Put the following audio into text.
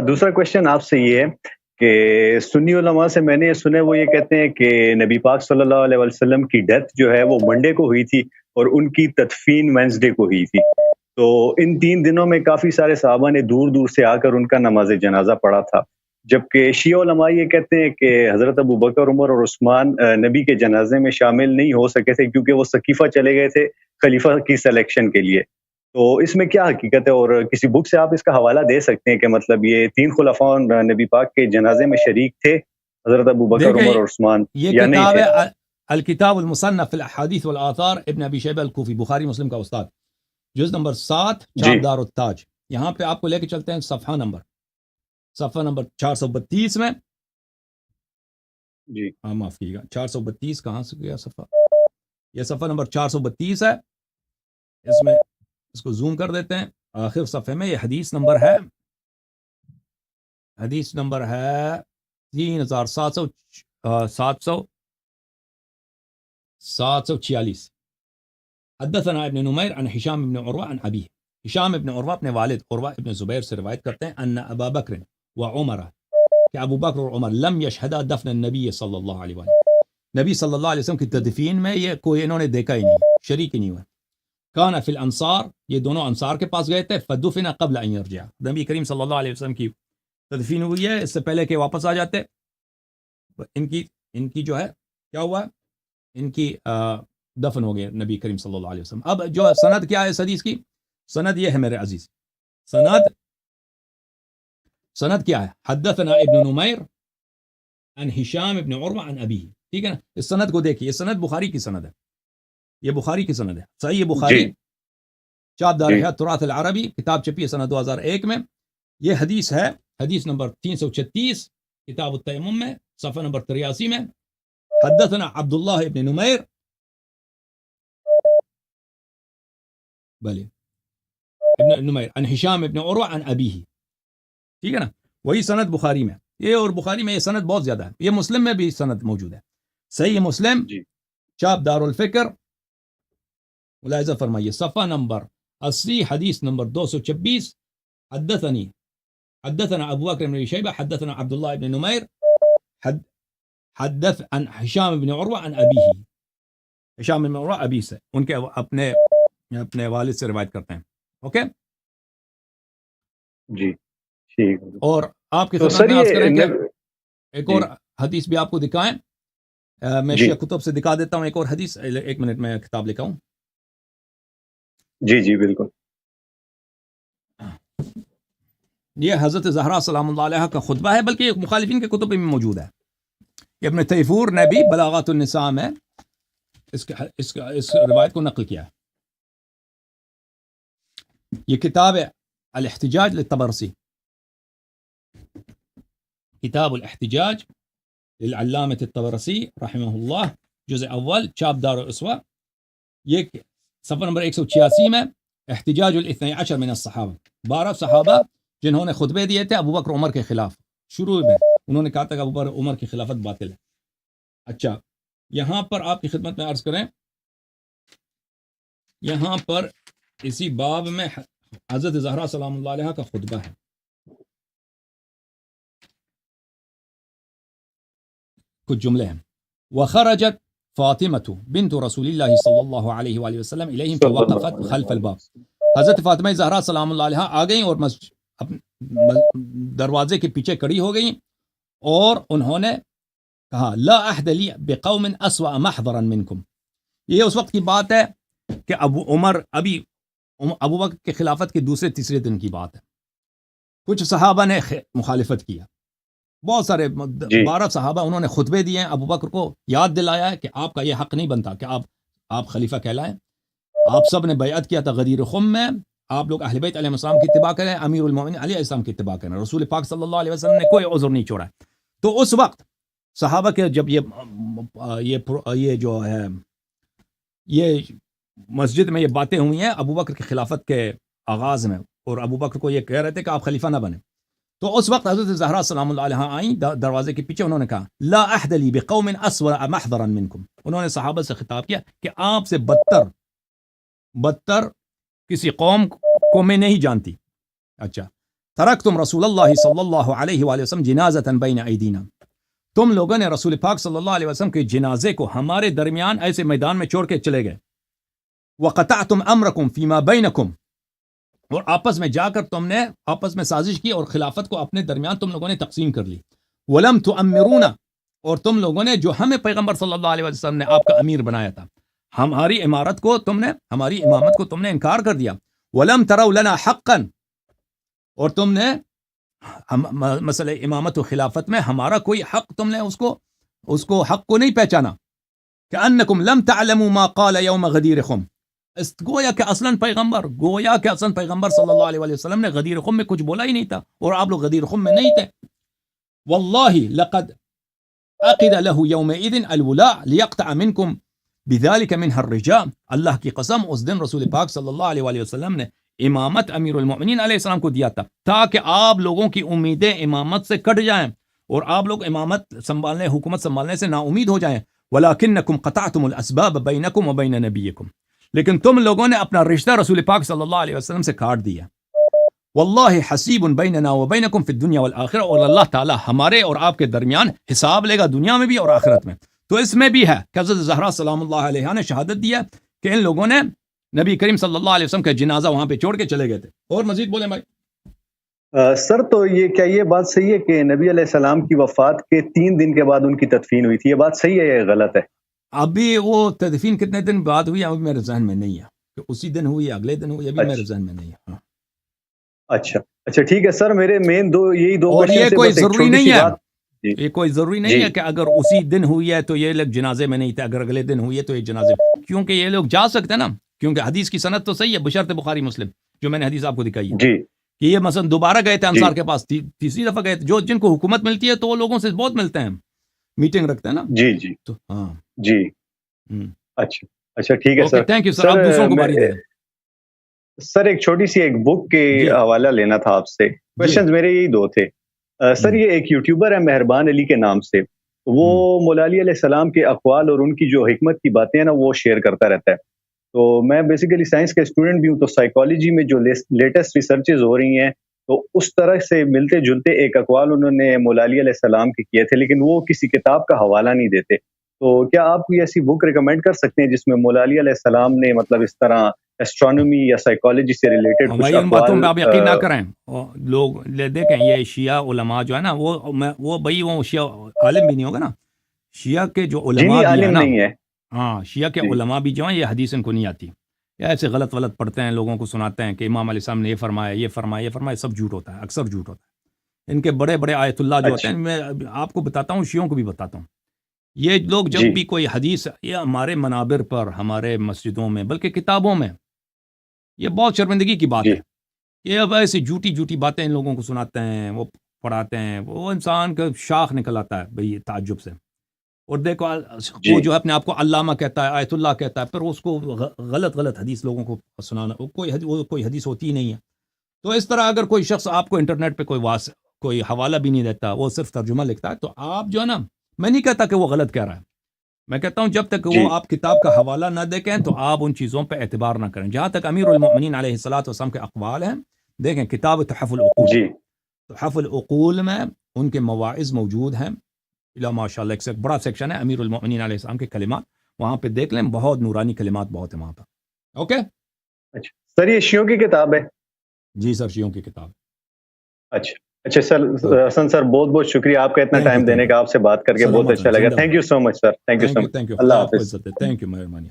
دوسرا کوشچن آپ سے یہ ہے کہ سنی علماء سے میں نے یہ سنا ہے، وہ یہ کہتے ہیں کہ نبی پاک صلی اللہ علیہ وسلم کی ڈیتھ جو ہے وہ منڈے کو ہوئی تھی اور ان کی تدفین وینسڈے کو ہوئی تھی. تو ان 3 دنوں میں کافی سارے صحابہ نے دور دور سے آ کر ان کا نماز جنازہ پڑھا تھا، جبکہ شیعہ علماء یہ کہتے ہیں کہ حضرت ابو بکر، عمر اور عثمان نبی کے جنازے میں شامل نہیں ہو سکے تھے کیونکہ وہ سقیفہ چلے گئے تھے خلیفہ کی سلیکشن کے لیے. تو اس میں کیا حقیقت ہے، اور کسی بک سے آپ اس کا حوالہ دے سکتے ہیں کہ مطلب یہ 3 خلفاء نبی پاک کے جنازے میں شریک تھے، حضرت ابو بکر، عمر اور عثمان، یہ یا نہیں کتاب تھے؟ ہے الکتاب المصنف فی الاحادیث والآثار ابن ابی شیبہ الکوفی، بخاری مسلم کا استاد، جز نمبر 7، جی چھاپ دار التاج. یہاں پہ آپ کو لے کے چلتے ہیں صفحہ نمبر 432 میں. جی معاف کیجیے گا، 432 کہاں سے گیا صفحہ؟ یہ صفحہ نمبر 432 ہے. اس میں اس کو زوم کر دیتے ہیں. آخر صفحے میں یہ حدیث نمبر ہے 746. حدثنا ابن نمیر عن ہشام ابن عروہ عن ابیہ. ہشام ابن عروہ اپنے والد عروہ ابن زبیر سے روایت کرتے ہیں ان ابا بکر و عمر، کہ ابو بکر اور عمر لم یشہدا دفن النبی صلی اللہ علیہ وسلم، نبی صلی اللہ علیہ وسلم کی تدفین میں یہ کوئی انہوں نے دیکھا ہی نہیں، شریک ہی نہیں ہوا. کان فی الانصار، یہ دونوں انصار کے پاس گئے تھے. فدفن قبل ان یرجع، نبی کریم صلی اللہ علیہ وسلم کی تدفین ہوئی ہے اس سے پہلے کہ واپس آ جاتے. ان کی جو ہے کیا ہوا، ان کی دفن ہو گئے نبی کریم صلی اللہ علیہ وسلم. اب جو سند کیا ہے اس حدیث کی، سند یہ ہے میرے عزیز، سند کیا ہے؟ حدثنا ابن نمیر عن ہشام ابن عروہ عن ابیہ. ٹھیک ہے نا، اس سند کو دیکھیے، یہ سند بخاری کی سند ہے، یہ بخاری کی سند ہے. صحیح بخاری، جی چاپ دار جی ہے تراث العربی، کتاب چھپی ہے سنہ 2001 میں. یہ حدیث ہے حدیث نمبر 336 کتاب التیمم میں، صفحہ نمبر 83 میں. حدثنا عبداللہ ابن نمیر، بلے ابن نمیر عن ہشام ابن عروہ عن ابیہ. ٹھیک ہے نا، وہی سند بخاری میں. یہ اور بخاری میں یہ سند بہت زیادہ ہے. یہ مسلم میں بھی سند موجود ہے، صحیح مسلم جی چاپ دار الفکر، ملاحظہ فرمائیے صفحہ نمبر 80 حدیث نمبر 226. حدثنا ابو بکر بن شیبہ حدثنا عبداللہ ابن نمیر حدث عن ہشام ابن عروہ عن ابیہ. ہشام ابن عروہ ابی سے، ان کے اپنے والد سے روایت کرتے ہیں. اوکے، جی ٹھیک. اور آپ کی تو خدمت سر میں عرض کریں کہ یہ ایک جی اور حدیث بھی آپ کو دکھائیں. میں جی شیخ کتب سے دکھا دیتا ہوں ایک اور حدیث. ایک منٹ میں کتاب لکھا ہوں. جی جی بالکل. یہ حضرت زہرا سلام اللہ علیہ کا خطبہ ہے، بلکہ یہ مخالفین کے کتب میں موجود ہے. ابن تیفور نے بھی بلاغات النساء میں اس روایت کو نقل کیا ہے. یہ کتاب ہے الاحتجاج للطبرسی، کتاب الاحتجاج للعلامة الطبرسی رحمہ اللہ، جزء اول، چاپ دار الاسوا. یہ صفحہ نمبر 186 میں احتجاج الاثنی عشر من الصحابہ، 12 صحابہ جنہوں نے خطبے دیے تھے ابو بکر عمر کے خلاف. شروع میں انہوں نے کہا تھا کہ ابو بکر عمر کی خلافت باطل ہے. اچھا، یہاں پر آپ کی خدمت میں عرض کریں، یہاں پر اسی باب میں حضرت زہرا سلام اللہ علیہ کا خطبہ ہے. کچھ جملے ہیں. وخرجت فاطمہ بنت رسول اللہ صلی اللہ علیہ وآلہ وسلم الیہم صلی اللہ فوقفت علیہ خلف الباب. وسلم. حضرت فاطمہ زہرا سلام اللہ علیہ آ گئیں اور دروازے کے پیچھے کڑی ہو گئیں، اور انہوں نے کہا لا احد لی بقوم اسوأ محضرا منکم. یہ اس وقت کی بات ہے کہ ابو بکر کے خلافت کے دوسرے تیسرے دن کی بات ہے. کچھ صحابہ نے مخالفت کیا، بہت سارے 12 صحابہ، انہوں نے خطبے دیے ہیں، ابو بکر کو یاد دلایا ہے کہ آپ کا یہ حق نہیں بنتا کہ آپ خلیفہ کہلائیں. آپ سب نے بیعت کیا تھا غدیر خم میں، آپ لوگ اہل بیت علیہ السلام کی اتباع کریں، امیر المومنین علیہ السلام کی اتباع کریں. رسول پاک صلی اللہ علیہ وسلم نے کوئی عذر نہیں چھوڑا. تو اس وقت صحابہ کے جب یہ جو ہے یہ مسجد میں یہ باتیں ہوئی ہیں ابو بکر کی خلافت کے آغاز میں، اور ابو بکر کو یہ کہہ رہے تھے کہ آپ خلیفہ نہ بنیں، تو اس وقت حضرت زہرا سلام اللہ علیہ آئیں دروازے کے پیچھے. انہوں نے کہا لا احد لی بقوم اسوأ محضرا منکم. انہوں نے صحابہ سے خطاب کیا کہ آپ سے بدتر کسی قوم کو میں نہیں جانتی. اچھا، ترکتم رسول اللہ صلی اللہ علیہ وآلہ وسلم جنازۃ بین ایدینا، تم لوگوں نے رسول پاک صلی اللہ علیہ وسلم کے جنازے کو ہمارے درمیان ایسے میدان میں چھوڑ کے چلے گئے، وقطعتم امرکم فیما بینکم، اور آپس میں جا کر تم نے آپس میں سازش کی اور خلافت کو اپنے درمیان تم لوگوں نے تقسیم کر لی، ولم تؤمرونا، اور تم لوگوں نے جو ہمیں پیغمبر صلی اللہ علیہ وسلم نے آپ کا امیر بنایا تھا، ہماری امامت کو تم نے انکار کر دیا، ولم تروا لنا حقا، اور تم نے مسئلہ امامت و خلافت میں ہمارا کوئی حق، تم نے اس کو حق کو نہیں پہچانا، کأنکم لم تعلموا ما قال یوم غدیر خم، گویا کہ اصلاً پیغمبر صلی اللہ علیہ وسلم نے غدیر خم میں کچھ بولا ہی نہیں تھا، اور آپ لوگ غدیر خم میں نہیں تھے۔ واللہ لقد عقد له يومئذ الولاء ليقطع منكم بذلك منها الرجال، اللہ کی قسم اس دن رسول پاک صلی اللہ علیہ وآلہ وسلم نے امامت امیر المؤمنین علیہ السلام کو دیا تھا تاکہ آپ لوگوں کی امیدیں امامت سے کٹ جائیں اور آپ لوگ امامت سنبھالنے، حکومت سنبھالنے سے نا امید ہو جائیں۔ ولکنکم قطعتم الاسباب بینکم وبین نبیکم، لیکن تم لوگوں نے اپنا رشتہ رسول پاک صلی اللہ علیہ وسلم سے کاٹ دیا۔ واللہ حسیب بیننا وبینکم فی الدنیا والآخرہ، اور اللہ تعالی ہمارے اور آپ کے درمیان حساب لے گا دنیا میں بھی اور آخرت میں۔ تو اس میں بھی ہے کہ حضرت زہرا سلام اللہ علیہا نے شہادت دی ہے کہ ان لوگوں نے نبی کریم صلی اللہ علیہ وسلم کا جنازہ وہاں پہ چھوڑ کے چلے گئے تھے۔ اور مزید بولیں بھائی۔ سر تو کیا یہ بات صحیح ہے کہ نبی علیہ السلام کی وفات کے 3 دن کے بعد ان کی تدفین ہوئی تھی؟ یہ بات صحیح ہے یا غلط ہے؟ ابھی وہ تدفین کتنے دن بعد ہوئی ابھی میرے ذہن میں نہیں ہے کہ اسی دن ہوئی یا اگلے دن ہوئی، ابھی میرے ذہن میں نہیں ہے۔ اچھا ٹھیک ہے سر، میرے مین یہی دو اور یہ کوئی ضروری نہیں ہے، جی۔ یہ کوئی ضروری نہیں ہے کہ اگر اسی دن ہوئی ہے تو یہ لوگ جنازے میں نہیں تھے، اگر اگلے دن ہوئی ہے تو یہ جنازے میں، کیونکہ یہ لوگ جا سکتے ہیں نا، کیونکہ حدیث کی سند تو صحیح ہے بشرط بخاری مسلم، جو میں نے حدیث آپ کو دکھائی ہے جی کہ یہ مثلا دوبارہ گئے تھے انصار کے پاس، تیسری دفعہ گئے تھے، جن کو حکومت ملتی ہے تو وہ لوگوں سے بہت ملتے ہیں، میٹنگ رکھتے ہیں نا۔ جی تو ہاں جی اچھا ٹھیک ہے سر، تھینک یو سر۔ آپ دوسروں کو باری دیں سر۔ ایک چھوٹی سی ایک بک کے حوالہ لینا تھا آپ سے، کوشچنز میرے یہی 2 تھے سر۔ یہ ایک یوٹیوبر ہے مہربان علی کے نام سے، وہ مولا علی علیہ السلام کے اقوال اور ان کی جو حکمت کی باتیں ہیں نا وہ شیئر کرتا رہتا ہے۔ تو میں بیسیکلی سائنس کا اسٹوڈنٹ بھی ہوں، تو سائیکالوجی میں جو لیٹسٹ ریسرچز ہو رہی ہیں تو اس طرح سے ملتے جلتے ایک اقوال انہوں نے مولا علی علیہ السلام کے کیے تھے، لیکن وہ کسی کتاب کا حوالہ نہیں دیتے۔ تو کیا آپ کوئی ایسی بک ریکمینڈ کر سکتے ہیں جس میں مولا علی علیہ السلام نے مطلب اس طرح ایسٹرونومی یا سائیکالوجی سے ریلیٹڈ کچھ ان باتوں پہ آپ یقین نہ کریں، لوگ دیکھیں یہ شیعہ علماء جو ہے نا وہ بھائی وہ شیعہ عالم بھی نہیں ہوگا نا، شیعہ کے جو علماء بھی ہیں نا، ہاں شیعہ کے علماء بھی جو ہیں یہ حدیث ان کو نہیں آتی، ایسے غلط پڑھتے ہیں، لوگوں کو سناتے ہیں کہ امام علیہ السلام نے یہ فرمایا یہ فرمایا یہ فرمایا، سب جھوٹ ہوتا ہے، اکثر جھوٹ ہوتا ہے۔ ان کے بڑے بڑے آیت اللہ جو ہوتے ہیں، میں آپ کو بتاتا ہوں، شیعوں کو بھی بتاتا ہوں، یہ لوگ جب بھی کوئی حدیث، یہ ہمارے منابر پر، ہمارے مسجدوں میں، بلکہ کتابوں میں، یہ بہت شرمندگی کی بات ہے، یہ اب ایسی جھوٹی باتیں ان لوگوں کو سناتے ہیں، وہ پڑھاتے ہیں، وہ انسان کا شاخ نکل آتا ہے بھئی تعجب سے۔ اور دیکھو وہ جو اپنے آپ کو علامہ کہتا ہے، آیت اللہ کہتا ہے، پھر اس کو غلط حدیث لوگوں کو سنانا، کوئی حدیث ہوتی ہی نہیں ہے۔ تو اس طرح اگر کوئی شخص آپ کو انٹرنیٹ پہ کوئی حوالہ بھی نہیں دیتا، وہ صرف ترجمہ لکھتا ہے، تو آپ جو ہے نا، میں نہیں کہتا کہ وہ غلط کہہ رہا ہے، میں کہتا ہوں جب تک وہ آپ کتاب کا حوالہ نہ دیکھیں تو آپ ان چیزوں پہ اعتبار نہ کریں۔ جہاں تک امیر المؤمنین علیہ الصلوۃ والسلام کے اقوال ہیں، دیکھیں کتاب تحف العقول، تحف العقول میں ان کے مواعظ موجود ہیں، ماشاء اللہ ایک بڑا سیکشن ہے امیر المؤمنین علیہ السلام کے کلمات، وہاں پہ دیکھ لیں، بہت نورانی کلمات بہت ہیں وہاں پر۔ اوکے سر، یہ شیعوں کی کتاب ہے؟ جی سر، شیعوں کی کتاب۔ اچھا سر، حسن سر بہت شکریہ آپ کا اتنا ٹائم دینے کا، آپ سے بات کر کے بہت اچھا لگا۔ Thank you so much sir, thank you so much, اللہ حافظ۔ تھینک یو، مہربانی۔